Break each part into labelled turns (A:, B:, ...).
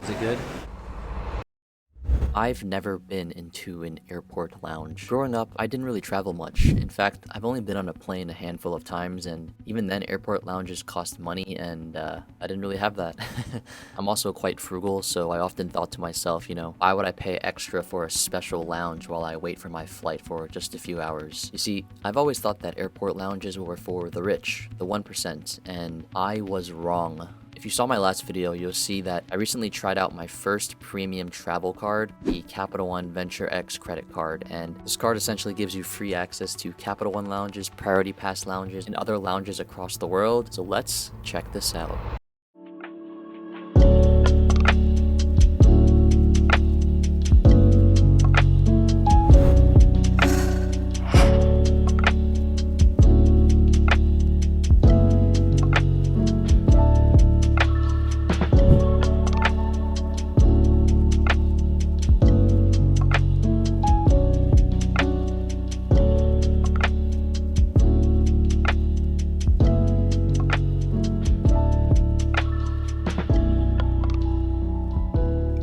A: Is it good? I've never been into an airport lounge. Growing up, I didn't really travel much. In fact, I've only been on a plane a handful of times, and even then, airport lounges cost money, and I didn't really have that. I'm also quite frugal, so I often thought to myself, why would I pay extra for a special lounge while I wait for my flight for just a few hours? You see, I've always thought that airport lounges were for the rich, the 1%, and I was wrong. If you saw my last video, you'll see that I recently tried out my first premium travel card, the Capital One Venture X credit card, and this card essentially gives you free access to Capital One lounges, Priority Pass lounges, and other lounges across the world. So let's check this out.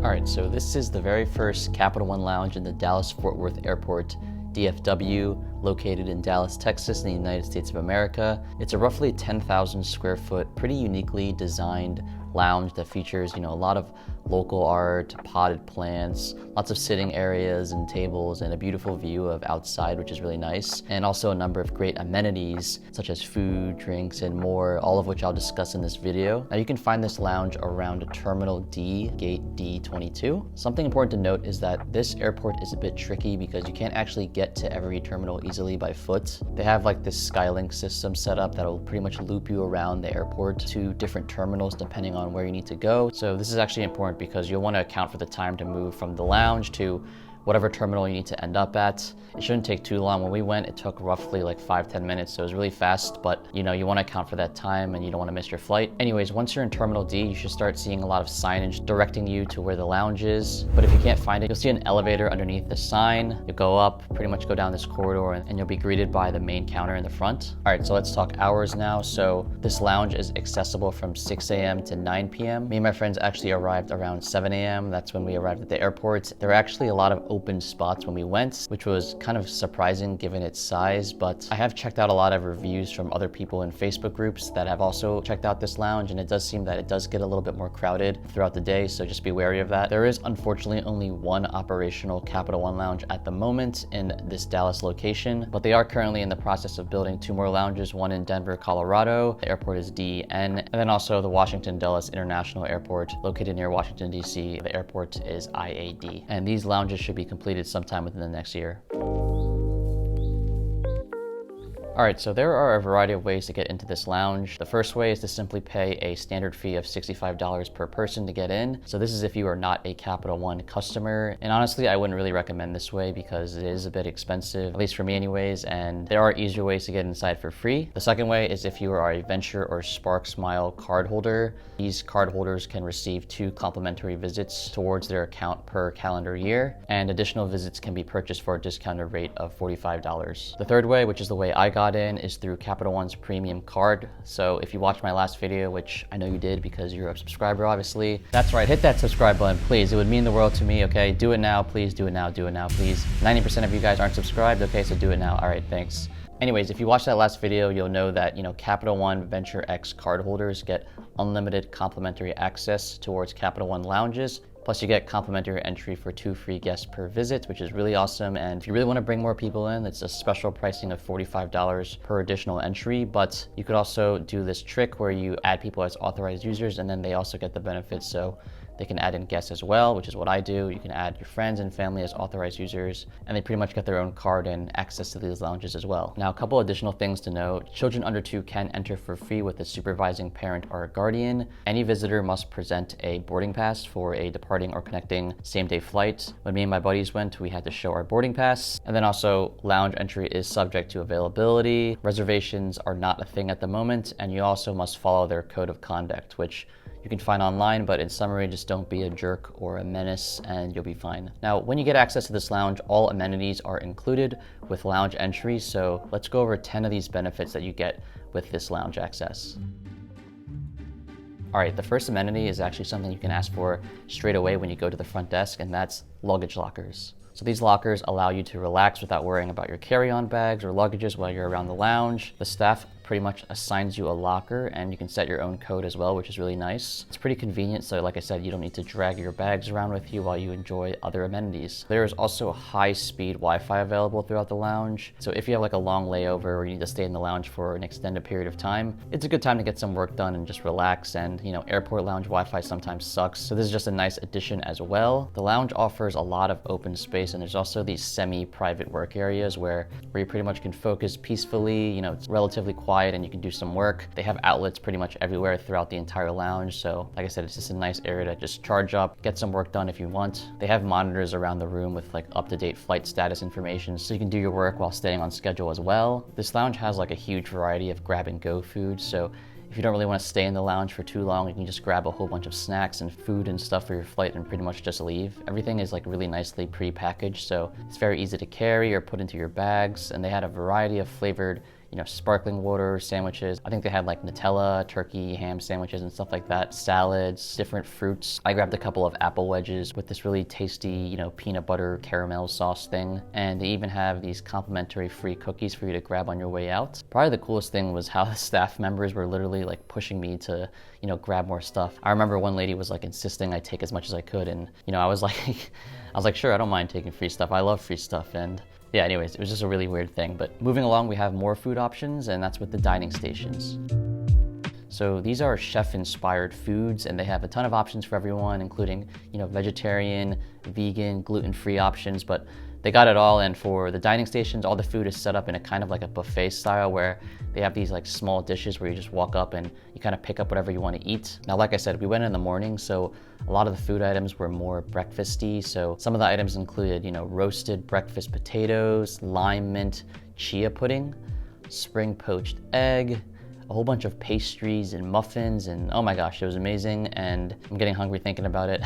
A: Alright, so this is the very first Capital One lounge in the Dallas-Fort Worth Airport, DFW, located in Dallas, Texas, in the United States of America. It's a roughly 10,000 square foot, pretty uniquely designed lounge that features, a lot of local art, potted plants, lots of sitting areas and tables, and a beautiful view of outside, which is really nice. And also a number of great amenities, such as food, drinks, and more, all of which I'll discuss in this video. Now you can find this lounge around Terminal D, Gate D22. Something important to note is that this airport is a bit tricky because you can't actually get to every terminal easily by foot. They have like this Skylink system set up that'll pretty much loop you around the airport to different terminals depending on where you need to go. So this is actually important because you'll want to account for the time to move from the lounge to whatever terminal you need to end up at. It shouldn't take too long. When we went, it took roughly like 5-10 minutes, so it was really fast, but you want to account for that time and you don't want to miss your flight. Anyways, once you're in Terminal D, you should start seeing a lot of signage directing you to where the lounge is. But if you can't find it, you'll see an elevator underneath the sign. You'll go up, pretty much go down this corridor, and you'll be greeted by the main counter in the front. All right, so let's talk hours now. So this lounge is accessible from 6 a.m. to 9 p.m. Me and my friends actually arrived around 7 a.m. That's when we arrived at the airport. There were actually a lot of open spots when we went, which was kind of surprising given its size, but I have checked out a lot of reviews from other people in Facebook groups that have also checked out this lounge, and it does seem that it does get a little bit more crowded throughout the day, so just be wary of that. There is unfortunately only one operational Capital One lounge at the moment in this Dallas location, but they are currently in the process of building 2 more lounges, one in Denver, Colorado. The airport is DN, and then also the Washington Dulles International Airport located near Washington, D.C. The airport is IAD, and these lounges should be completed sometime within the next year. All right, so there are a variety of ways to get into this lounge. The first way is to simply pay a standard fee of $65 per person to get in. So this is if you are not a Capital One customer. And honestly, I wouldn't really recommend this way because it is a bit expensive, at least for me anyways, and there are easier ways to get inside for free. The second way is if you are a Venture or Spark Smile card holder. These card holders can receive 2 complimentary visits towards their account per calendar year, and additional visits can be purchased for a discounted rate of $45. The third way, which is the way I got in, is through Capital One's premium card. So if you watched my last video, which I know you did because you're a subscriber obviously, that's right, hit that subscribe button please. It would mean the world to me, okay? Do it now, please. Do it now, do it now, please. 90% of you guys aren't subscribed, okay? So do it now. All right, thanks. Anyways, if you watched that last video, you'll know that, Capital One Venture X card holders get unlimited complimentary access towards Capital One lounges. Plus you get complimentary entry for 2 free guests per visit, which is really awesome. And if you really want to bring more people in, it's a special pricing of $45 per additional entry. But you could also do this trick where you add people as authorized users and then they also get the benefits. So they can add in guests as well, which is what I do. You can add your friends and family as authorized users, and they pretty much get their own card and access to these lounges as well. Now, a couple additional things to note. Children under 2 can enter for free with a supervising parent or a guardian. Any visitor must present a boarding pass for a departing or connecting same-day flight. When me and my buddies went, we had to show our boarding pass. And then also, lounge entry is subject to availability. Reservations are not a thing at the moment, and you also must follow their code of conduct, which you can find online, but in summary, just don't be a jerk or a menace and you'll be fine. Now, when you get access to this lounge, all amenities are included with lounge entry. So let's go over 10 of these benefits that you get with this lounge access. All right, the first amenity is actually something you can ask for straight away when you go to the front desk, and that's luggage lockers. So these lockers allow you to relax without worrying about your carry-on bags or luggages while you're around the lounge. The staff pretty much assigns you a locker, and you can set your own code as well, which is really nice. It's pretty convenient, so like I said, you don't need to drag your bags around with you while you enjoy other amenities. There is also high-speed Wi-Fi available throughout the lounge, so if you have like a long layover or you need to stay in the lounge for an extended period of time, it's a good time to get some work done and just relax. And you know, airport lounge Wi-Fi sometimes sucks, so this is just a nice addition as well. The lounge offers a lot of open space, and there's also these semi-private work areas where you pretty much can focus peacefully. You know, it's relatively quiet and you can do some work. They have outlets pretty much everywhere throughout the entire lounge, so like I said, it's just a nice area to just charge up, get some work done if you want. They have monitors around the room with like up-to-date flight status information, so you can do your work while staying on schedule as well. This lounge has like a huge variety of grab-and-go food, so if you don't really want to stay in the lounge for too long, you can just grab a whole bunch of snacks and food and stuff for your flight and pretty much just leave. Everything is like really nicely pre-packaged, so it's very easy to carry or put into your bags. And they had a variety of flavored, you know, sparkling water, sandwiches. I think they had like Nutella, turkey, ham sandwiches and stuff like that, salads, different fruits. I grabbed a couple of apple wedges with this really tasty, you know, peanut butter caramel sauce thing. And they even have these complimentary free cookies for you to grab on your way out. Probably the coolest thing was how the staff members were literally like pushing me to, you know, grab more stuff. I remember one lady was like insisting I take as much as I could, and you know, I was like, sure, I don't mind taking free stuff. I love free stuff. And yeah, anyways, it was just a really weird thing. But moving along, we have more food options, and that's with the dining stations. So these are chef-inspired foods, and they have a ton of options for everyone, including, you know, vegetarian, vegan, gluten-free options, but they got it all. And for the dining stations, all the food is set up in a kind of like a buffet style where they have these like small dishes where you just walk up and you kind of pick up whatever you want to eat. Now, like I said, we went in the morning, so a lot of the food items were more breakfasty. So some of the items included, you know, roasted breakfast potatoes, lime mint chia pudding, spring poached egg, a whole bunch of pastries and muffins, and oh my gosh, it was amazing, and I'm getting hungry thinking about it.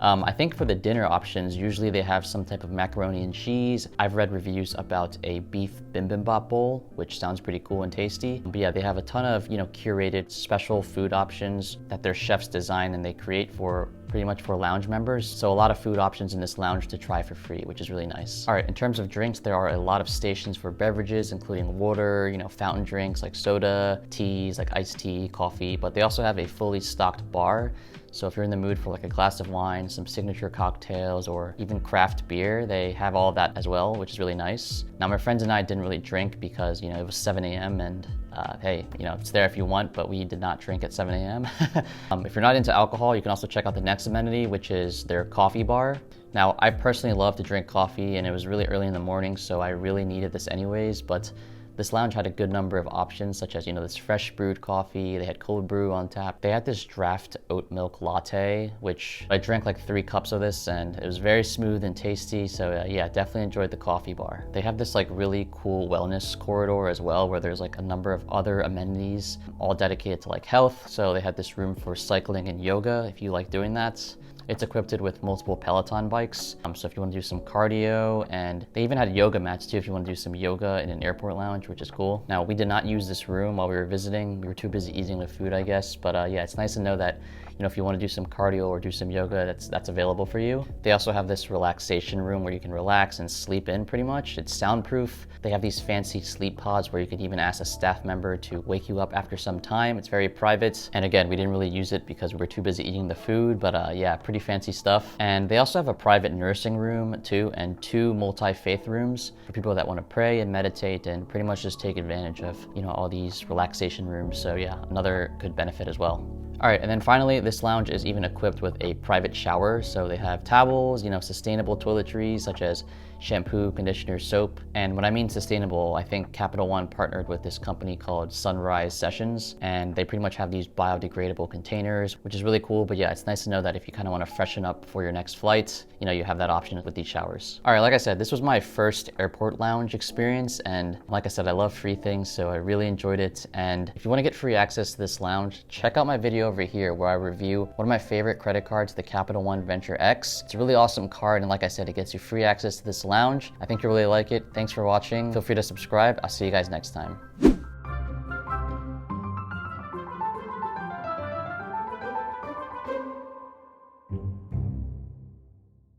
A: I think for the dinner options, usually they have some type of macaroni and cheese. I've read reviews about a beef bibimbap bowl, which sounds pretty cool and tasty. But yeah, they have a ton of, you know, curated special food options that their chefs design and they create for pretty much for lounge members. So a lot of food options in this lounge to try for free, which is really nice. All right, in terms of drinks, there are a lot of stations for beverages, including water, you know, fountain drinks like soda, teas like iced tea, coffee, but they also have a fully stocked bar. So if you're in the mood for like a glass of wine, some signature cocktails, or even craft beer, they have all of that as well, which is really nice. Now, my friends and I didn't really drink because, you know, it was 7 a.m. and hey, you know, it's there if you want, but we did not drink at 7 a.m. If you're not into alcohol, you can also check out the next amenity, which is their coffee bar. Now, I personally love to drink coffee, and it was really early in the morning, so I really needed this anyways, but this lounge had a good number of options, such as, you know, this fresh brewed coffee. They had cold brew on tap. They had this draft oat milk latte, which I drank like 3 cups of this, and it was very smooth and tasty. So yeah, definitely enjoyed the coffee bar. They have this like really cool wellness corridor as well, where there's like a number of other amenities, all dedicated to like health. So they had this room for cycling and yoga, if you like doing that. It's equipped with multiple Peloton bikes, so if you want to do some cardio, and they even had yoga mats too if you want to do some yoga in an airport lounge, which is cool. Now, we did not use this room while we were visiting. We were too busy eating the food, I guess, but yeah, it's nice to know that, you know, if you want to do some cardio or do some yoga, that's available for you. They also have this relaxation room where you can relax and sleep in pretty much. It's soundproof. They have these fancy sleep pods where you can even ask a staff member to wake you up after some time. It's very private. And again, we didn't really use it because we were too busy eating the food, but yeah, pretty fancy stuff. And they also have a private nursing room too, and 2 multi-faith rooms for people that want to pray and meditate and pretty much just take advantage of, you know, all these relaxation rooms. So yeah, another good benefit as well. All right, and then finally, this lounge is even equipped with a private shower. So they have towels, you know, sustainable toiletries such as shampoo, conditioner, soap. And when I mean sustainable, I think Capital One partnered with this company called Sunrise Sessions, and they pretty much have these biodegradable containers, which is really cool. But yeah, it's nice to know that if you kind of want to freshen up before your next flight, you know, you have that option with these showers. All right, like I said, this was my first airport lounge experience, and like I said, I love free things, so I really enjoyed it. And if you want to get free access to this lounge, check out my video over here where I review one of my favorite credit cards, the Capital One Venture X. It's a really awesome card, and like I said, it gets you free access to this lounge. I think you'll really like it. Thanks for watching. Feel free to subscribe. I'll see you guys next time.